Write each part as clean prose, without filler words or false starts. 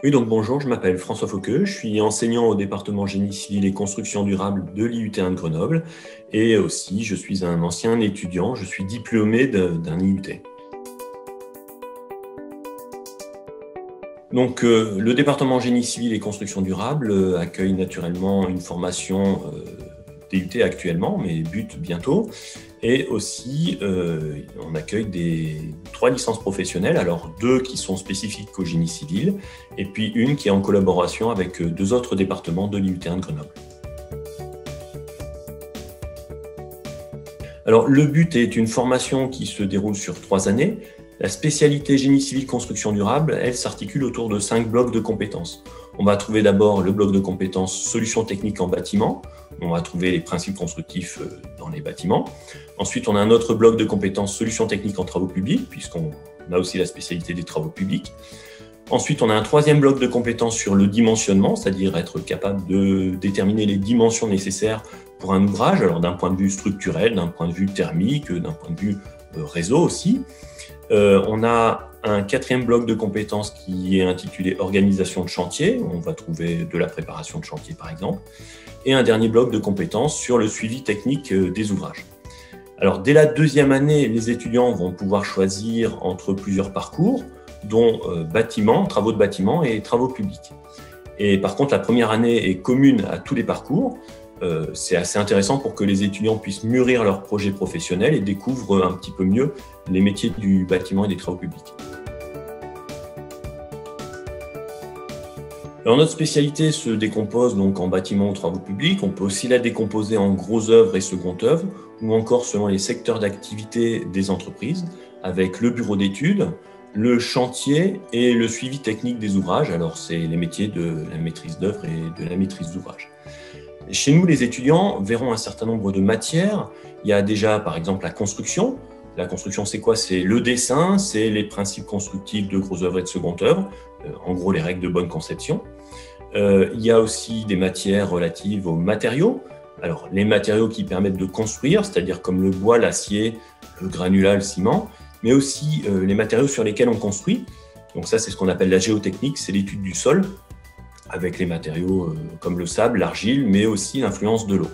Oui, donc bonjour, je m'appelle François Fauqueux, je suis enseignant au département génie civil et construction durable de l'IUT1 de Grenoble et aussi je suis un ancien étudiant, je suis diplômé d'un IUT. Donc le département génie civil et construction durable accueille naturellement une formation DUT actuellement, mais but bientôt. Et aussi, on accueille 3 licences professionnelles, alors 2 qui sont spécifiques au génie civil, et puis une qui est en collaboration avec 2 autres départements de l'IUT1 de Grenoble. Alors, le but est une formation qui se déroule sur 3 années. La spécialité génie civil construction durable, elle s'articule autour de 5 blocs de compétences. On va trouver d'abord le bloc de compétences solutions techniques en bâtiment. On va trouver les principes constructifs dans les bâtiments. Ensuite, on a un autre bloc de compétences solutions techniques en travaux publics, puisqu'on a aussi la spécialité des travaux publics. Ensuite, on a un troisième bloc de compétences sur le dimensionnement, c'est-à-dire être capable de déterminer les dimensions nécessaires pour un ouvrage, alors d'un point de vue structurel, d'un point de vue thermique, d'un point de vue réseau aussi. On a un quatrième bloc de compétences qui est intitulé organisation de chantier. On va trouver de la préparation de chantier par exemple. Et un dernier bloc de compétences sur le suivi technique des ouvrages. Alors dès la deuxième année, les étudiants vont pouvoir choisir entre plusieurs parcours, dont bâtiment, travaux de bâtiment et travaux publics. Et par contre, la première année est commune à tous les parcours. C'est assez intéressant pour que les étudiants puissent mûrir leur projet professionnel et découvrent un petit peu mieux les métiers du bâtiment et des travaux publics. Alors notre spécialité se décompose donc en bâtiment ou travaux publics. On peut aussi la décomposer en gros œuvres et second œuvres, ou encore selon les secteurs d'activité des entreprises, avec le bureau d'études, le chantier et le suivi technique des ouvrages. Alors c'est les métiers de la maîtrise d'œuvre et de la maîtrise d'ouvrage. Chez nous, les étudiants verront un certain nombre de matières. Il y a déjà, par exemple, la construction. La construction, c'est quoi? C'est le dessin, c'est les principes constructifs de gros œuvres et de seconde œuvre, en gros les règles de bonne conception. Il y a aussi des matières relatives aux matériaux. Alors, les matériaux qui permettent de construire, c'est-à-dire comme le bois, l'acier, le granulat, le ciment, mais aussi les matériaux sur lesquels on construit. Donc ça, c'est ce qu'on appelle la géotechnique, c'est l'étude du sol, avec les matériaux comme le sable, l'argile, mais aussi l'influence de l'eau.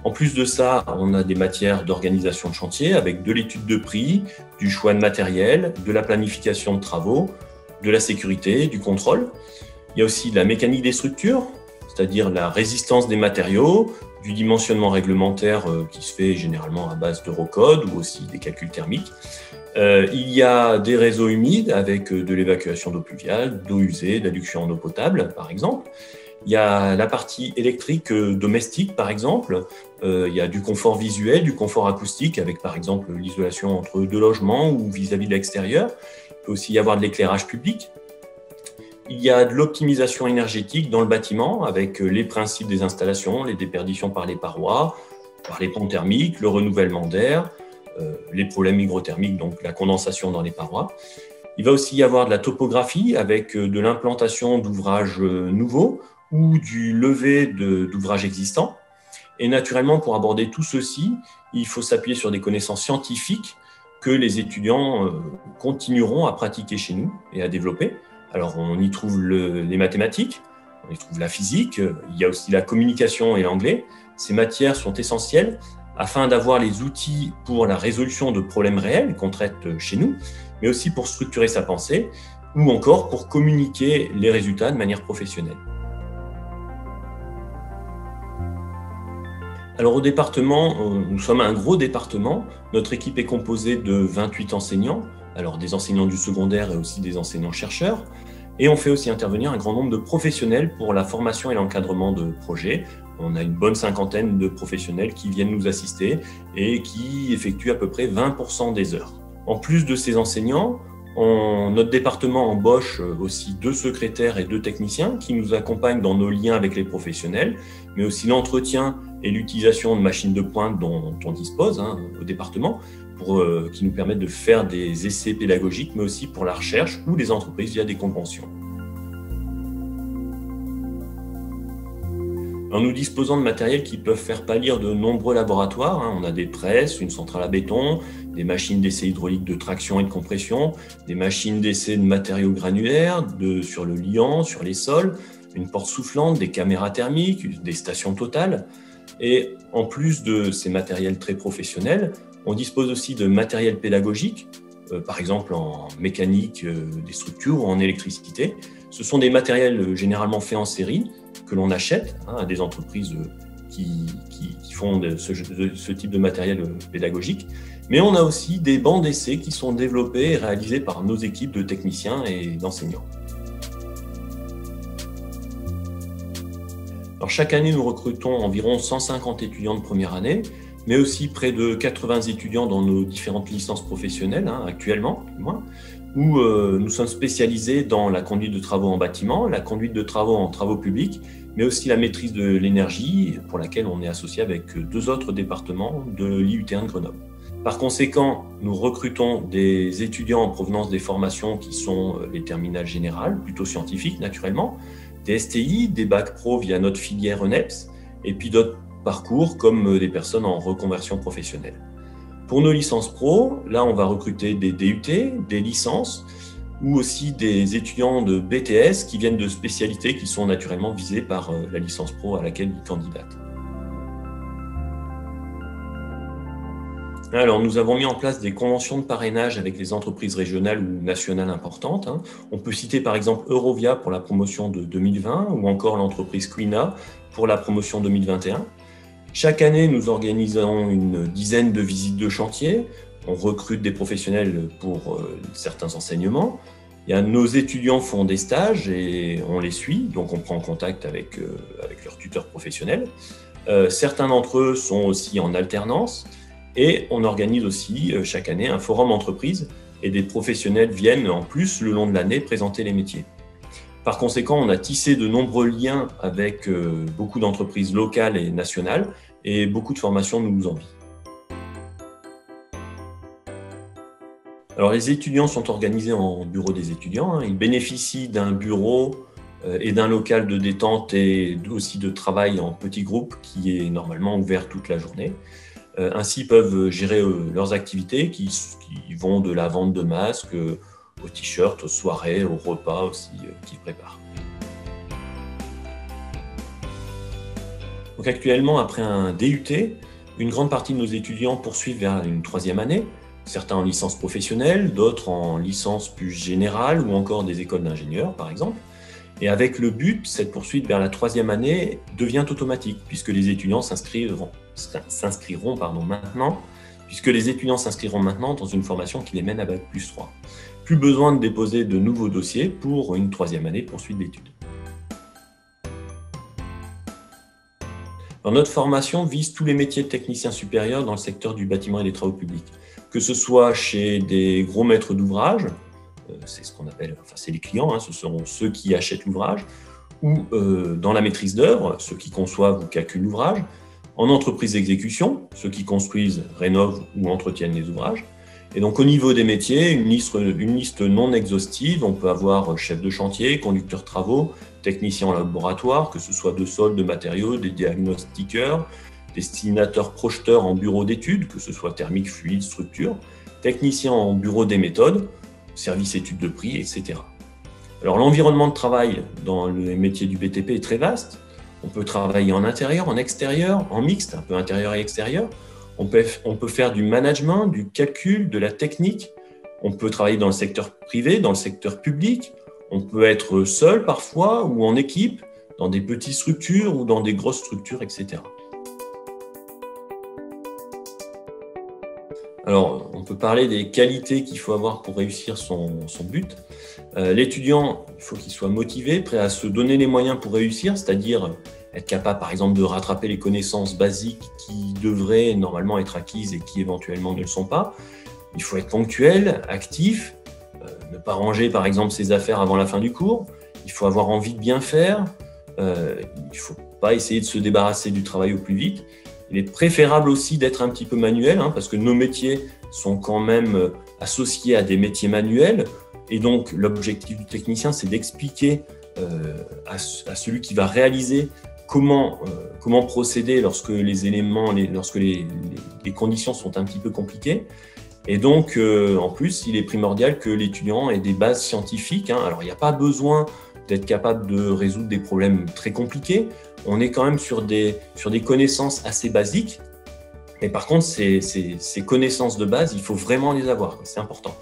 En plus de ça, on a des matières d'organisation de chantier avec de l'étude de prix, du choix de matériel, de la planification de travaux, de la sécurité, du contrôle. Il y a aussi de la mécanique des structures, c'est-à-dire la résistance des matériaux, du dimensionnement réglementaire qui se fait généralement à base d'Eurocode ou aussi des calculs thermiques. Il y a des réseaux humides avec de l'évacuation d'eau pluviale, d'eau usée, d'adduction en eau potable, par exemple. Il y a la partie électrique domestique, par exemple. Il y a du confort visuel, du confort acoustique, avec par exemple l'isolation entre 2 logements ou vis-à-vis de l'extérieur. Il peut aussi y avoir de l'éclairage public. Il y a de l'optimisation énergétique dans le bâtiment, avec les principes des installations, les déperditions par les parois, par les ponts thermiques, le renouvellement d'air, les problèmes hygrothermiques, donc la condensation dans les parois. Il va aussi y avoir de la topographie avec de l'implantation d'ouvrages nouveaux ou du levé d'ouvrages existants. Et naturellement, pour aborder tout ceci, il faut s'appuyer sur des connaissances scientifiques que les étudiants continueront à pratiquer chez nous et à développer. Alors, on y trouve les mathématiques, on y trouve la physique, il y a aussi la communication et l'anglais. Ces matières sont essentielles afin d'avoir les outils pour la résolution de problèmes réels qu'on traite chez nous, mais aussi pour structurer sa pensée ou encore pour communiquer les résultats de manière professionnelle. Alors au département, nous sommes un gros département. Notre équipe est composée de 28 enseignants, alors des enseignants du secondaire et aussi des enseignants-chercheurs. Et on fait aussi intervenir un grand nombre de professionnels pour la formation et l'encadrement de projets. On a une bonne cinquantaine de professionnels qui viennent nous assister et qui effectuent à peu près 20% des heures. En plus de ces enseignants, notre département embauche aussi 2 secrétaires et 2 techniciens qui nous accompagnent dans nos liens avec les professionnels, mais aussi l'entretien et l'utilisation de machines de pointe dont on dispose au département, qui nous permettent de faire des essais pédagogiques, mais aussi pour la recherche ou les entreprises via des conventions. Alors, nous disposons de matériel qui peuvent faire pâlir de nombreux laboratoires. On a des presses, une centrale à béton, des machines d'essai hydraulique de traction et de compression, des machines d'essai de matériaux granulaires, sur le liant, sur les sols, une porte soufflante, des caméras thermiques, des stations totales. Et en plus de ces matériels très professionnels, on dispose aussi de matériel pédagogique, par exemple en mécanique des structures ou en électricité. Ce sont des matériels généralement faits en série que l'on achète à des entreprises qui font ce type de matériel pédagogique. Mais on a aussi des bancs d'essai qui sont développés et réalisés par nos équipes de techniciens et d'enseignants. Alors, chaque année, nous recrutons environ 150 étudiants de première année, mais aussi près de 80 étudiants dans nos différentes licences professionnelles, actuellement, du moins, où nous sommes spécialisés dans la conduite de travaux en bâtiment, la conduite de travaux en travaux publics, mais aussi la maîtrise de l'énergie, pour laquelle on est associé avec 2 autres départements de l'IUT1 de Grenoble. Par conséquent, nous recrutons des étudiants en provenance des formations qui sont les terminales générales, plutôt scientifiques naturellement, des STI, des bacs pro via notre filière ENEPS, et puis d'autres parcours comme des personnes en reconversion professionnelle. Pour nos licences pro, là on va recruter des DUT, des licences, ou aussi des étudiants de BTS qui viennent de spécialités qui sont naturellement visées par la licence pro à laquelle ils candidatent. Alors, nous avons mis en place des conventions de parrainage avec les entreprises régionales ou nationales importantes. On peut citer par exemple Eurovia pour la promotion de 2020 ou encore l'entreprise Quina pour la promotion 2021. Chaque année, nous organisons une dizaine de visites de chantier. On recrute des professionnels pour certains enseignements. Nos étudiants font des stages et on les suit, donc on prend contact avec leurs tuteurs professionnels. Certains d'entre eux sont aussi en alternance. Et on organise aussi chaque année un forum entreprise et des professionnels viennent en plus le long de l'année présenter les métiers. Par conséquent, on a tissé de nombreux liens avec beaucoup d'entreprises locales et nationales et beaucoup de formations nous envient. Alors les étudiants sont organisés en bureau des étudiants. Ils bénéficient d'un bureau et d'un local de détente et aussi de travail en petits groupes qui est normalement ouvert toute la journée. Ainsi, ils peuvent gérer leurs activités qui vont de la vente de masques aux t-shirts, aux soirées, aux repas aussi qu'ils préparent. Donc actuellement, après un DUT, une grande partie de nos étudiants poursuivent vers une 3e année, certains en licence professionnelle, d'autres en licence plus générale ou encore des écoles d'ingénieurs par exemple. Et avec le but, cette poursuite vers la 3e année devient automatique puisque les étudiants s'inscriront maintenant dans une formation qui les mène à Bac+3. Plus besoin de déposer de nouveaux dossiers pour une 3e année de poursuite d'études. Alors, notre formation vise tous les métiers de technicien supérieur dans le secteur du bâtiment et des travaux publics, que ce soit chez des gros maîtres d'ouvrage, c'est ce qu'on appelle, c'est les clients, ce sont ceux qui achètent l'ouvrage, ou dans la maîtrise d'œuvre, ceux qui conçoivent ou calculent l'ouvrage, en entreprise d'exécution, ceux qui construisent, rénovent ou entretiennent les ouvrages. Et donc au niveau des métiers, une liste non exhaustive, on peut avoir chef de chantier, conducteur de travaux, technicien en laboratoire, que ce soit de sol, de matériaux, des diagnostiqueurs, destinateurs projeteurs en bureau d'études, que ce soit thermique, fluide, structure, technicien en bureau des méthodes, service études de prix, etc. Alors l'environnement de travail dans les métiers du BTP est très vaste. On peut travailler en intérieur, en extérieur, en mixte, un peu intérieur et extérieur. On peut faire du management, du calcul, de la technique. On peut travailler dans le secteur privé, dans le secteur public. On peut être seul parfois ou en équipe, dans des petites structures ou dans des grosses structures, etc. Alors, on peut parler des qualités qu'il faut avoir pour réussir son but. L'étudiant, il faut qu'il soit motivé, prêt à se donner les moyens pour réussir, c'est-à-dire être capable, par exemple, de rattraper les connaissances basiques qui devraient normalement être acquises et qui éventuellement ne le sont pas. Il faut être ponctuel, actif, ne pas ranger, par exemple, ses affaires avant la fin du cours. Il faut avoir envie de bien faire. Il ne faut pas essayer de se débarrasser du travail au plus vite. Il est préférable aussi d'être un petit peu manuel, parce que nos métiers sont quand même associés à des métiers manuels. Et donc, l'objectif du technicien, c'est d'expliquer à celui qui va réaliser comment procéder lorsque les conditions sont un petit peu compliquées. Et donc, en plus, il est primordial que l'étudiant ait des bases scientifiques. Alors, il n'y a pas besoin d'être capable de résoudre des problèmes très compliqués. On est quand même sur des connaissances assez basiques. Mais par contre, ces connaissances de base, il faut vraiment les avoir. C'est important.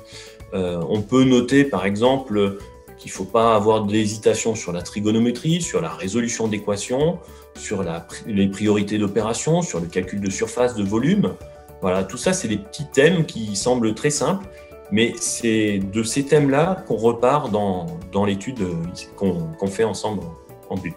On peut noter, par exemple, qu'il ne faut pas avoir d'hésitation sur la trigonométrie, sur la résolution d'équations, sur les priorités d'opération, sur le calcul de surface, de volume. Voilà, tout ça, c'est des petits thèmes qui semblent très simples, mais c'est de ces thèmes-là qu'on repart dans l'étude qu'on fait ensemble en but.